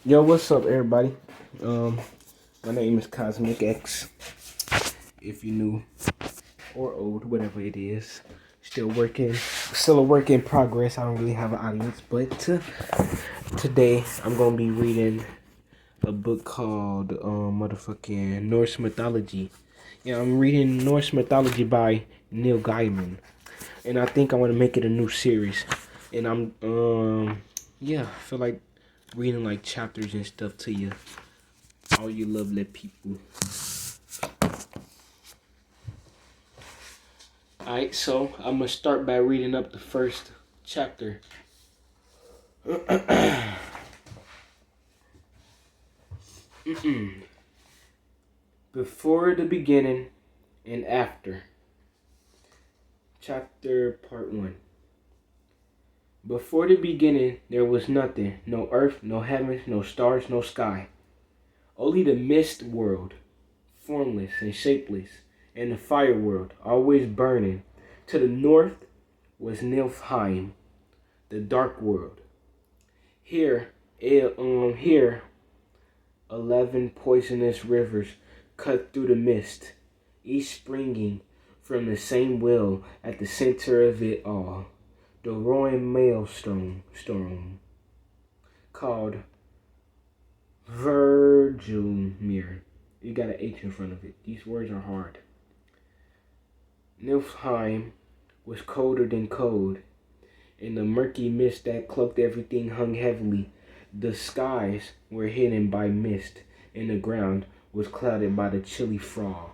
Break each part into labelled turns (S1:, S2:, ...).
S1: Yo, what's up, everybody? Um, my name is Cosmic X. If you new or old, whatever it is, still a work in progress. I don't really have an audience, but today I'm gonna be reading a book called motherfucking Norse Mythology. Yeah, I'm reading Norse Mythology by Neil Gaiman, and I think I want to make it a new series. And I feel like reading like chapters and stuff to you. All you lovely people. Alright, so I'm gonna start by reading up the first chapter. Before the beginning and after. Chapter part 1. Before the beginning there was nothing. No earth, no heavens, no stars, no sky. Only the mist world, formless and shapeless, and the fire world, always burning. To the north was Niflheim, the dark world. Here 11 poisonous rivers cut through the mist, each springing from the same well at the center of it all. The roaring maelstrom storm, called Virgilmere. You got an H in front of it. These words are hard. Niflheim was colder than cold, and the murky mist that cloaked everything hung heavily. The skies were hidden by mist, and the ground was clouded by the chilly fog.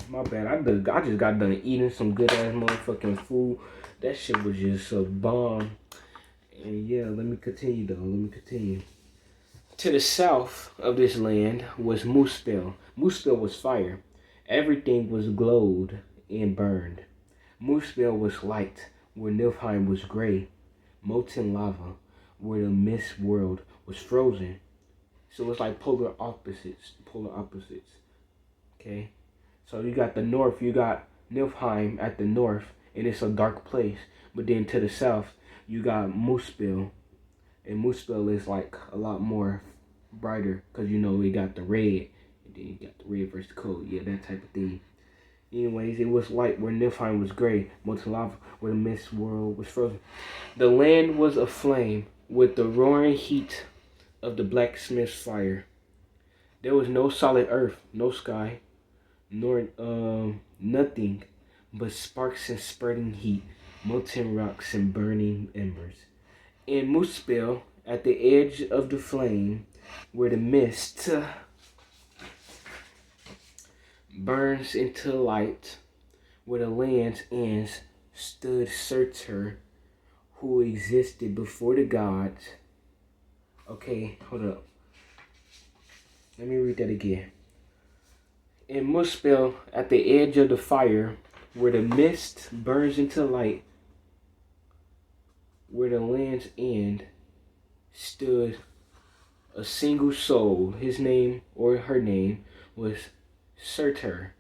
S1: My bad, I just got done eating some good ass motherfucking food. That shit was just a bomb. And yeah, let me continue. To the south of this land was Muspel. Muspel was fire. Everything was glowed and burned. Muspel was light, where Niflheim was gray. Molten lava, where the mist world was frozen. So it's like polar opposites. Okay? So you got the north, you got Niflheim at the north, and it's a dark place. But then to the south, you got Muspel. And Muspel is like a lot more brighter, because you know we got the red, and then you got the red versus the cold. Yeah, that type of thing. Anyways, it was light where Niflheim was gray, molten lava where the mist world was frozen. The land was aflame with the roaring heat of the blacksmith's fire. There was no solid earth, no sky, nor nothing but sparks and spurting heat, molten rocks and burning embers. In Muspel, at the edge of the flame, where the mist burns into light, where the land's ends stood Surtur, who existed before the gods. Okay, hold up. Let me read that again. In Muspel, at the edge of the fire, where the mist burns into light, where the land's end stood a single soul. His name, or her name, was Surtur,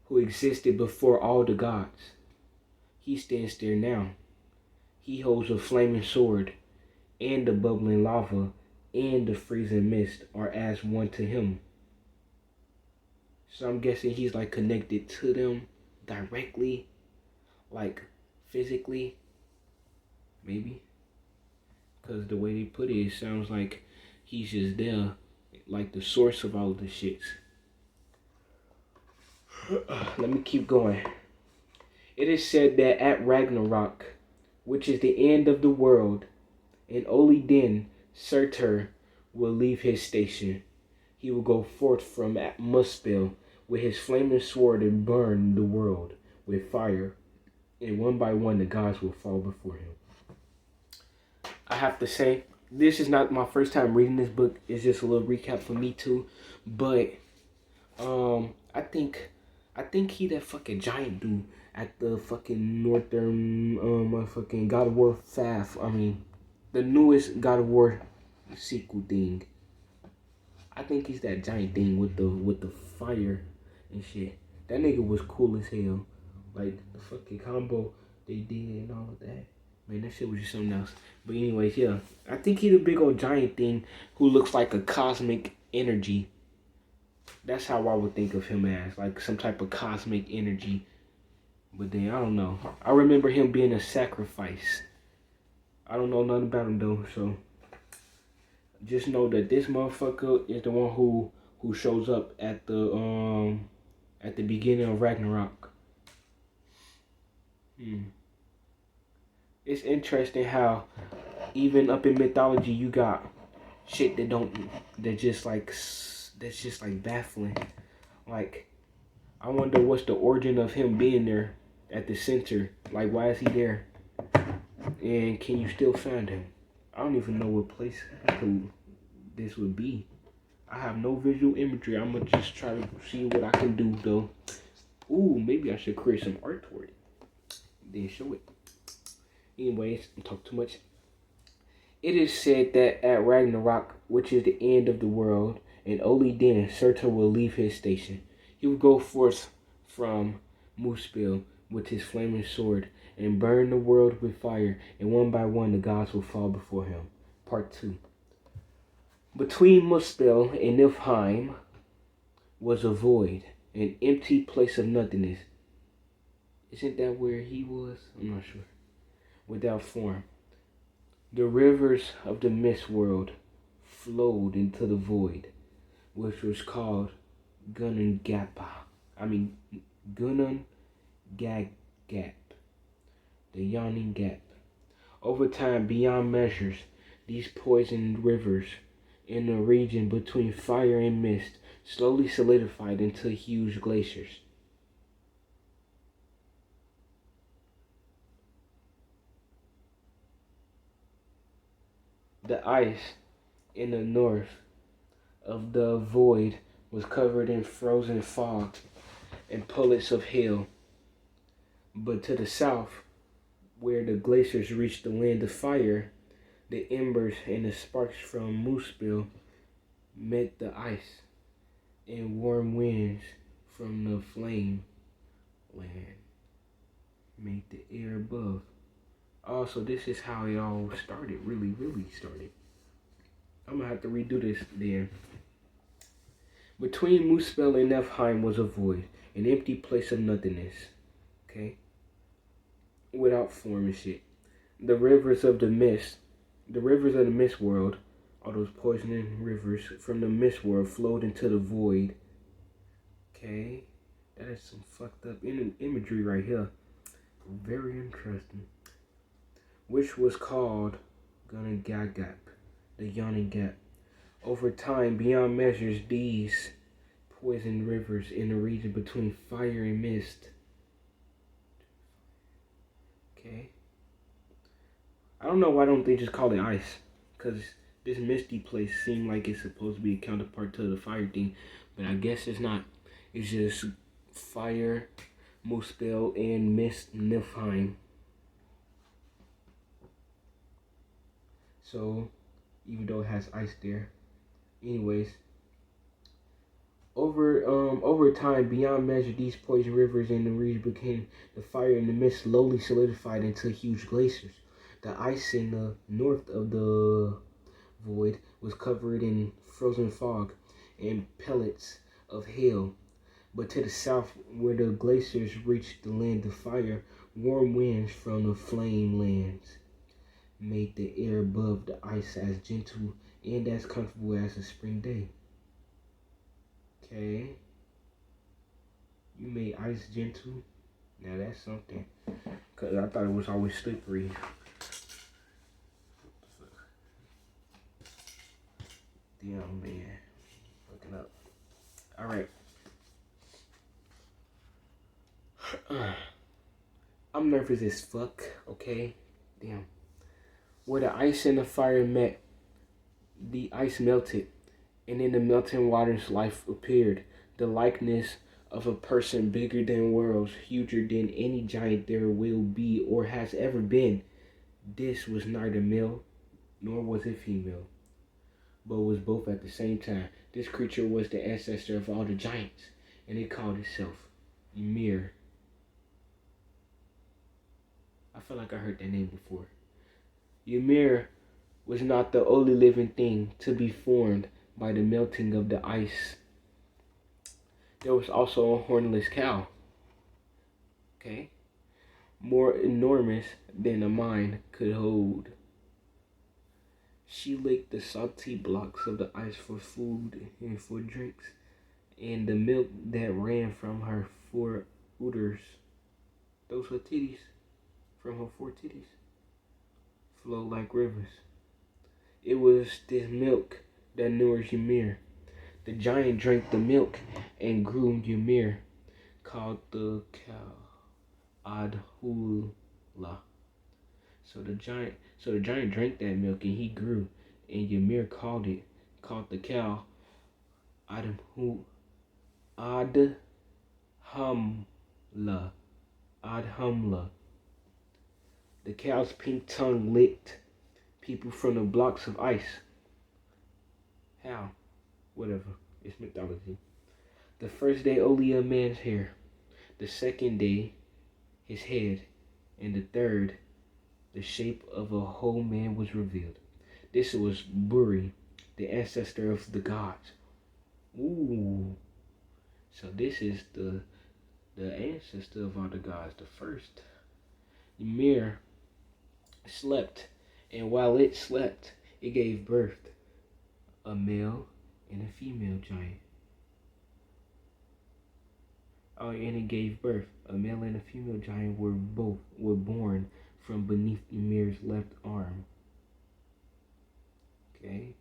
S1: who existed before all the gods. He stands there now. He holds a flaming sword, and the bubbling lava and the freezing mist are as one to him. So I'm guessing he's like connected to them directly, like physically, maybe. Because the way they put it, it sounds like he's just there, like the source of all of the shits. Let me keep going. It is said that at Ragnarok, which is the end of the world, and only then Surtur will leave his station. He will go forth from Muspel with his flaming sword and burn the world with fire, and one by one the gods will fall before him. I have to say, this is not my first time reading this book. It's just a little recap for me too. But I think he that fucking giant dude at the fucking Northern motherfucking God of War 5. I mean, the newest God of War sequel thing. I think he's that giant thing with the fire and shit. That nigga was cool as hell. Like the fucking combo they did and all of that. Man, that shit was just something else. But anyways, yeah. I think he's a big old giant thing who looks like a cosmic energy. That's how I would think of him as. Like some type of cosmic energy. But then, I don't know. I remember him being a sacrifice. I don't know nothing about him though, so. Just know that this motherfucker is the one who shows up at the beginning of Ragnarok. It's interesting how even up in mythology you got shit that's just like baffling. Like I wonder what's the origin of him being there at the center. Like why is he there? And can you still find him? I don't even know what place this would be. I have no visual imagery. I'm gonna just try to see what I can do though. Ooh, maybe I should create some art toward it. Then show it. Anyways, I'm talking too much. It is said that at Ragnarok, which is the end of the world, and only then Surtur will leave his station. He will go forth from Muspel with his flaming sword and burn the world with fire, and one by one the gods will fall before him. Part 2. Between Muspel and Niflheim was a void, an empty place of nothingness. Isn't that where he was? I'm not sure. Without form. The rivers of the mist world flowed into the void, which was called Gunungappa. Gunungagap, the yawning gap. Over time, beyond measures, these poisoned rivers in the region between fire and mist slowly solidified into huge glaciers. The ice in the north of the void was covered in frozen fog and pullets of hail. But to the south, where the glaciers reached the land of fire, the embers and the sparks from Muspel met the ice, and warm winds from the flame land made the air above. Also, this is how it all started, really started. I'm gonna have to redo this then. Between Muspel and Niflheim was a void, an empty place of nothingness. Okay? Without form and shit. The rivers of the mist world, all those poisoning rivers from the mist world flowed into the void. Okay? That is some fucked up imagery right here. Very interesting. Which was called Gunungagap, the yawning gap. Over time, beyond measures, these poisoned rivers in the region between fire and mist. Okay. I don't know why don't they just call it ice? Because this misty place seemed like it's supposed to be a counterpart to the fire thing. But I guess it's not. It's just fire, Muspel, and mist Niflheim. So, even though it has ice there. Anyways, over time, beyond measure, these poison rivers in the region became the fire and the mist slowly solidified into huge glaciers. The ice in the north of the void was covered in frozen fog and pellets of hail. But to the south, where the glaciers reached the land of fire, warm winds from the flame lands made the air above the ice as gentle and as comfortable as a spring day. Okay. You made ice gentle? Now that's something. Because I thought it was always slippery. Damn, man. Fucking up. Alright. I'm nervous as fuck, okay? Damn. Where the ice and the fire met, the ice melted, and in the melting waters life appeared, the likeness of a person bigger than worlds, huger than any giant there will be or has ever been. This was neither male, nor was it female, but was both at the same time. This creature was the ancestor of all the giants, and it called itself Ymir. I feel like I heard that name before. Ymir was not the only living thing to be formed by the melting of the ice. There was also a hornless cow, okay, more enormous than a mind could hold. She licked the salty blocks of the ice for food and for drinks, and the milk that ran from her four udders, those were titties, from her four titties, flowed like rivers. It was this milk that nourished Ymir. The giant drank the milk and grew Ymir, called the cow Adhula. So the giant drank that milk and he grew, and Ymir called the cow Adhu Adhamla. Adhamla. The cow's pink tongue licked people from the blocks of ice. How? Whatever. It's mythology. The first day only a man's hair. The second day his head. And the third the shape of a whole man was revealed. This was Buri, the ancestor of the gods. Ooh. So this is the ancestor of all the gods, the first. Ymir slept, and while it slept, it gave birth a male and a female giant. Oh, and it gave birth a male and a female giant were born from beneath Ymir's left arm. Okay.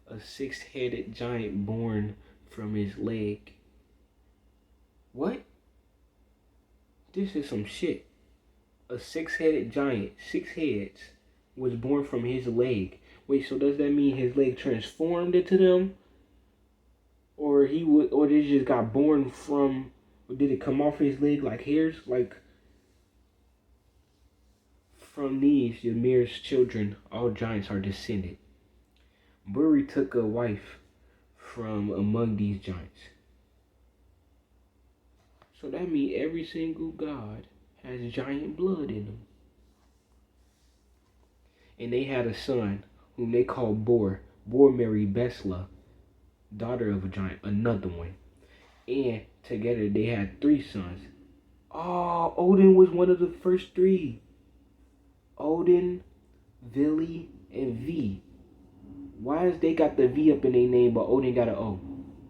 S1: A six-headed giant born from his leg. What? This is some shit. A six-headed giant, 6 heads, was born from his leg. Wait, so does that mean his leg transformed into them? Or they just got born from, or did it come off his leg like hairs? Like, from these, Ymir's children, all giants are descended. Buri took a wife from among these giants. So that means every single god has giant blood in them. And they had a son whom they called Bor. Bor married Besla, daughter of a giant, another one. And together they had 3 sons. Oh, Odin was one of the first 3. Odin, Vili, and V. Why is they got the V up in their name, but Odin got an O?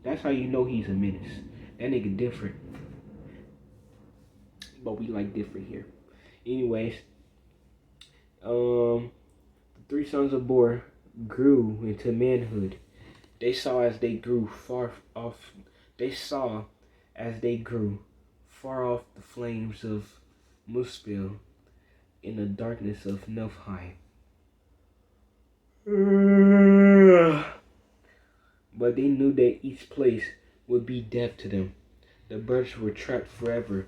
S1: That's how you know he's a menace. That nigga different. But we like different here. Anyways, the 3 sons of Bor grew into manhood. They saw as they grew far off the flames of Muspel in the darkness of Niflheim. But they knew that each place would be death to them. The birds were trapped forever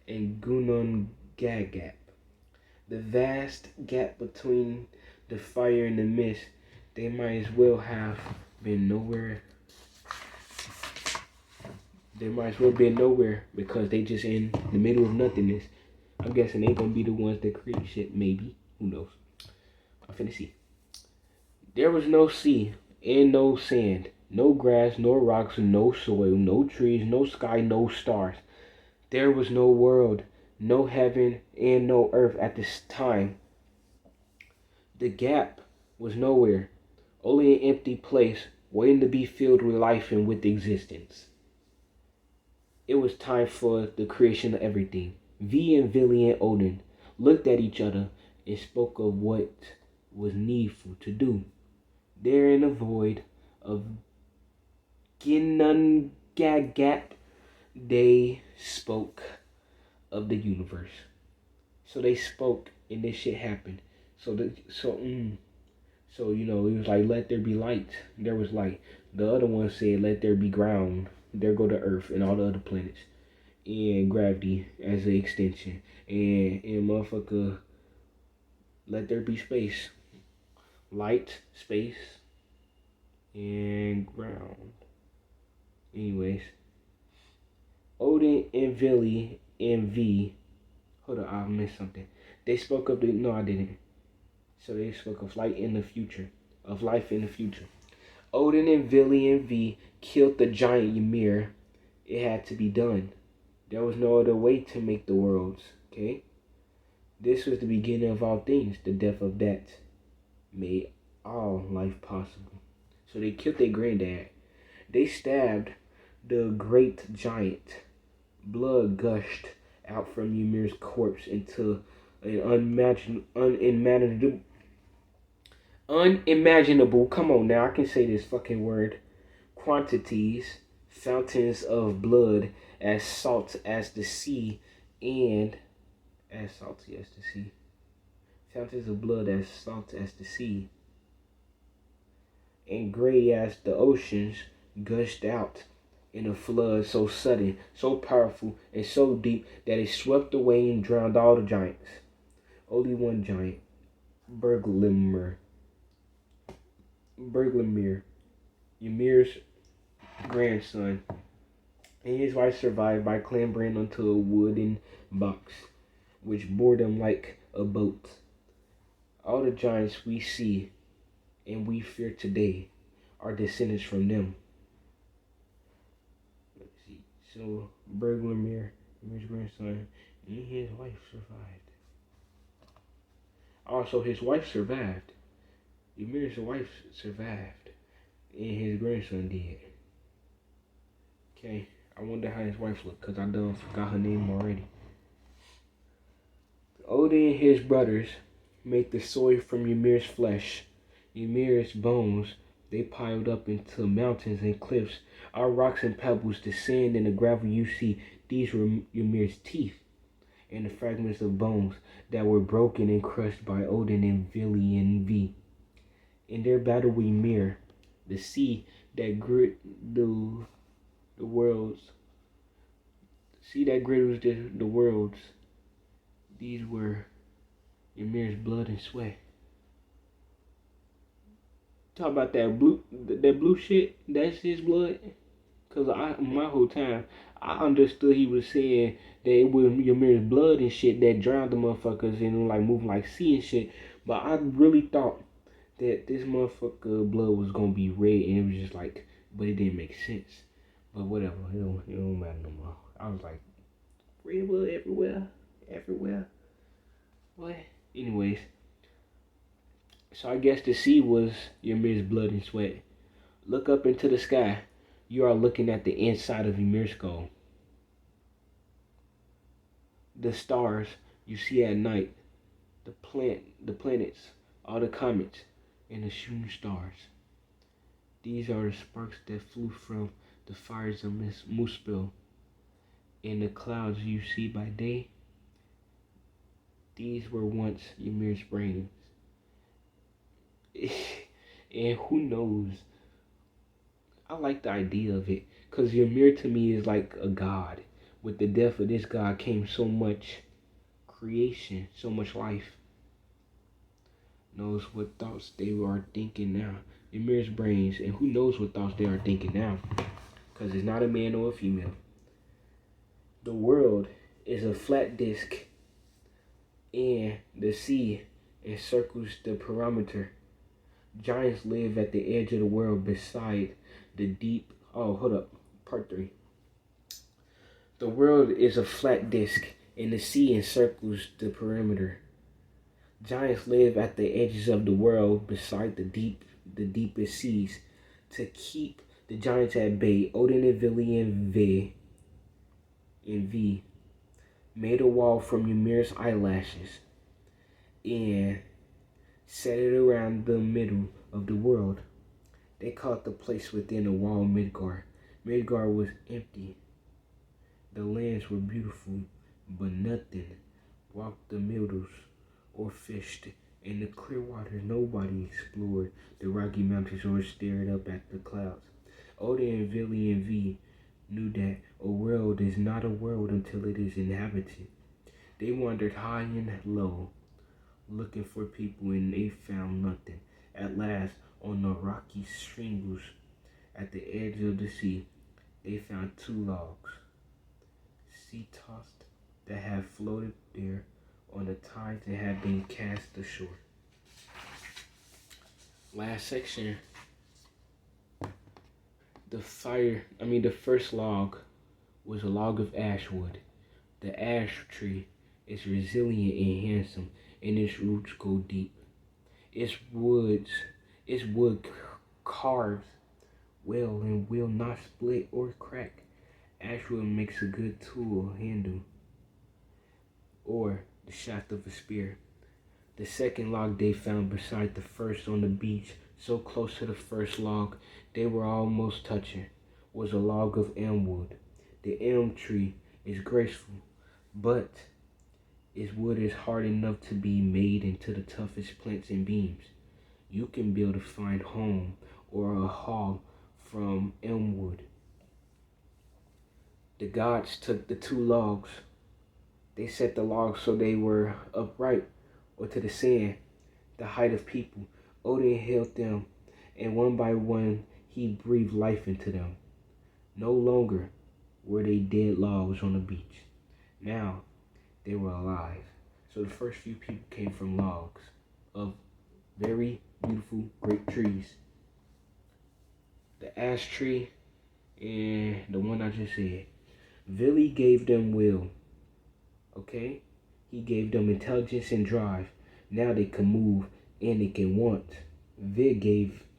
S1: in Gunungagap, the vast gap between the fire and the mist. They might as well have been nowhere. They might as well be nowhere because they just in the middle of nothingness. I'm guessing they gonna be the ones that create shit, maybe. Who knows? I'm finna see. There was no sea and no sand, no grass, no rocks, no soil, no trees, no sky, no stars. There was no world, no heaven, and no earth at this time. The gap was nowhere, only an empty place waiting to be filled with life and with existence. It was time for the creation of everything. V and Vili and Odin looked at each other and spoke of what was needful to do. There in the void of Ginnungagap, they spoke of the universe. So they spoke and this shit happened. So you know, it was like, let there be light. There was light. The other one said, let there be ground. There go the earth and all the other planets. And gravity as an extension. And motherfucker, let there be space. Light, space, and ground. Anyways, Odin and Vili and V. Hold on, I missed something. They spoke of the no, I didn't. So they spoke of light in the future, of life in the future. Odin and Vili and V killed the giant Ymir. It had to be done. There was no other way to make the worlds. Okay, this was the beginning of all things. The death of that made all life possible. So they killed their granddad. They stabbed the great giant. Blood gushed out from Ymir's corpse into an unimaginable, come on now, I can say this fucking word, quantities, fountains of blood as salt as the sea, and as salty as the sea. Fountains of blood as salt as the sea, and gray as the oceans, gushed out in a flood so sudden, so powerful, and so deep that it swept away and drowned all the giants. Only one giant, Berglimir, Ymir's grandson, and his wife survived by clambering onto a wooden box, which bore them like a boat. All the giants we see and we fear today are descendants from them. Let's see. So Berglimir, Ymir's grandson, and his wife survived. Also, his wife survived. Ymir's wife survived, and his grandson did. Okay, I wonder how his wife looked, because I done forgot her name already. Odin and his brothers made the soil from Ymir's flesh. Ymir's bones, they piled up into mountains and cliffs. Our rocks and pebbles, the sand and the gravel you see, these were Ymir's teeth, and the fragments of bones that were broken and crushed by Odin and Vili and V. In their battle with Ymir, the sea that grit the worlds, the worlds, these were Ymir's blood and sweat. Talk about that blue shit, that's his blood. Cause my whole time, I understood he was saying that it was Ymir's blood and shit that drowned the motherfuckers and like moving like sea and shit. But I really thought that this motherfucker blood was gonna be red, and it was just like, but it didn't make sense. But whatever, it don't matter no more. I was like, red blood everywhere. What? Anyways, so I guess the sea was Ymir's blood and sweat. Look up into the sky. You are looking at the inside of Ymir's skull. The stars you see at night, the planets, all the comets, and the shooting stars. These are the sparks that flew from the fires of Muspel. And the clouds you see by day, these were once Ymir's brains. And who knows? I like the idea of it, because Ymir to me is like a god. With the death of this god came so much creation, so much life. Knows what thoughts they are thinking now. Ymir's brains, and who knows what thoughts they are thinking now, because it's not a man or a female. The world is a flat disc, and the sea encircles the perimeter. Giants live at the edge of the world beside the deep. Oh, hold up. Part 3. The world is a flat disc, and the sea encircles the perimeter. Giants live at the edges of the world beside the deepest seas. To keep the giants at bay, Odin and Vili and V made a wall from Ymir's eyelashes and set it around the middle of the world. They called the place within the wall Midgard. Midgard was empty. The lands were beautiful, but nothing walked the meadows or fished in the clear waters. Nobody explored the rocky mountains or stared up at the clouds. Odin and Vili and V knew that a world is not a world until it is inhabited. They wandered high and low, looking for people, and they found nothing. At last, on the rocky shingles at the edge of the sea, they found 2 logs, sea-tossed, that had floated there on the tides that had been cast ashore. Last section, the first log was a log of ash wood. The ash tree is resilient and handsome, and its roots go deep. Its wood carves well and will not split or crack. Ash wood makes a good tool handle or the shaft of a spear. The second log they found beside the first on the beach, so close to the first log they were almost touching, was a log of elm wood. The elm tree is graceful, but its wood is hard enough to be made into the toughest planks and beams. You can build a fine home or a hall from elm wood. The gods took the two logs. They set the logs so they were upright or to the sand, the height of people. Odin held them, and one by one he breathed life into them. No longer were they dead logs on the beach. Now they were alive. So the first few people came from logs of very beautiful great trees. The ash tree and the one I just said. Vili gave them will. Okay? He gave them intelligence and drive. Now they can move and they can want.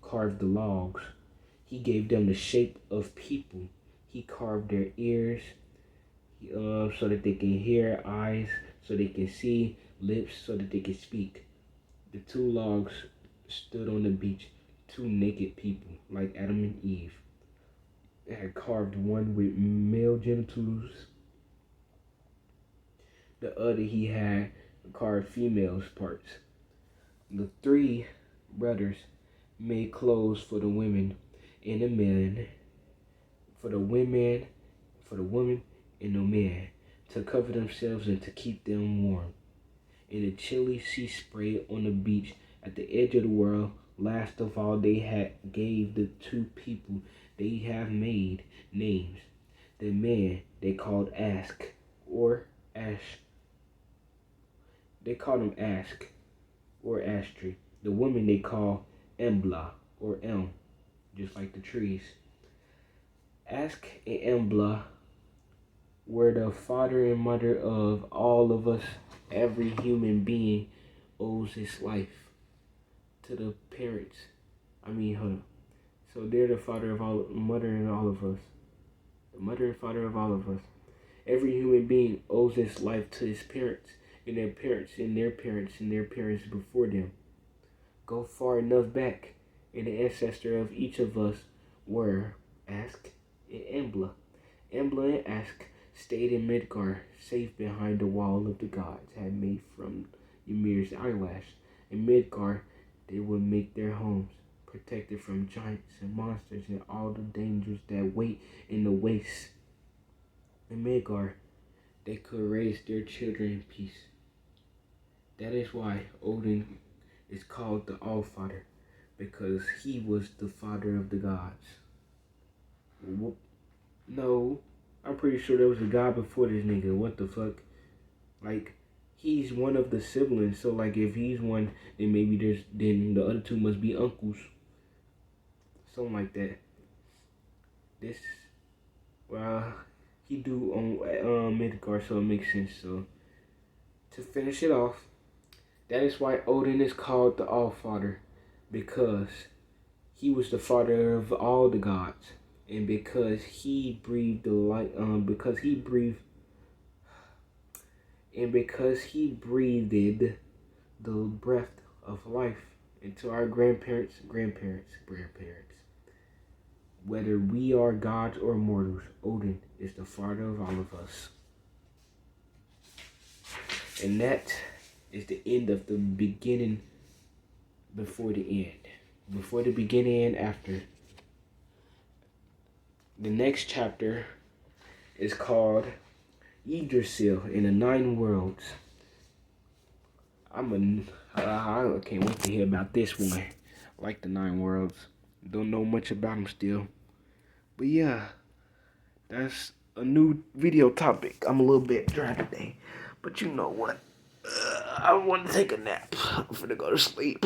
S1: Carved the logs. He gave them the shape of people. He carved their ears so that they can hear, eyes so they can see, lips so that they can speak. The two logs stood on the beach, two naked people like Adam and Eve. They had carved one with male genitals, the other he had carved females' parts. The three brothers made clothes for the women and the men, for the women and the men, to cover themselves and to keep them warm. In the chilly sea spray on the beach at the edge of the world, last of all they had gave the two people they have made names. The man they called Ask or Ash. They called him Ask or Ash tree. The woman they call Embla or Elm, just like the trees. Ask and Embla were the father and mother of all of us. Every human being owes his life to the parents. So they're the mother and all of us. The mother and father of all of us. Every human being owes his life to his parents, and their parents, and their parents, and their parents before them. Go far enough back, and the ancestor of each of us were Ask and Embla. Embla and Ask stayed in Midgard, safe behind the wall of the gods had made from Ymir's eyelash. In Midgard, they would make their homes, protected from giants and monsters and all the dangers that wait in the wastes. In Midgard, they could raise their children in peace. That is why Odin is called the Allfather, because he was the father of the gods. No, I'm pretty sure there was a god before this nigga. What the fuck? Like, he's one of the siblings, so like if he's one, then maybe then the other two must be uncles. Something like that. He do on Midgard, so it makes sense. So to finish it off, that is why Odin is called the Allfather, because he was the father of all the gods, and because he breathed the light, because he breathed the breath of life into our grandparents. Whether we are gods or mortals, Odin is the father of all of us. And that is the end of the beginning before the end. Before the beginning and after. The next chapter is called Yggdrasil in the Nine Worlds. I can't wait to hear about this one. I like the Nine Worlds. Don't know much about them still. But yeah, that's a new video topic. I'm a little bit dry today. But you know what? I want to take a nap. I'm finna go to sleep.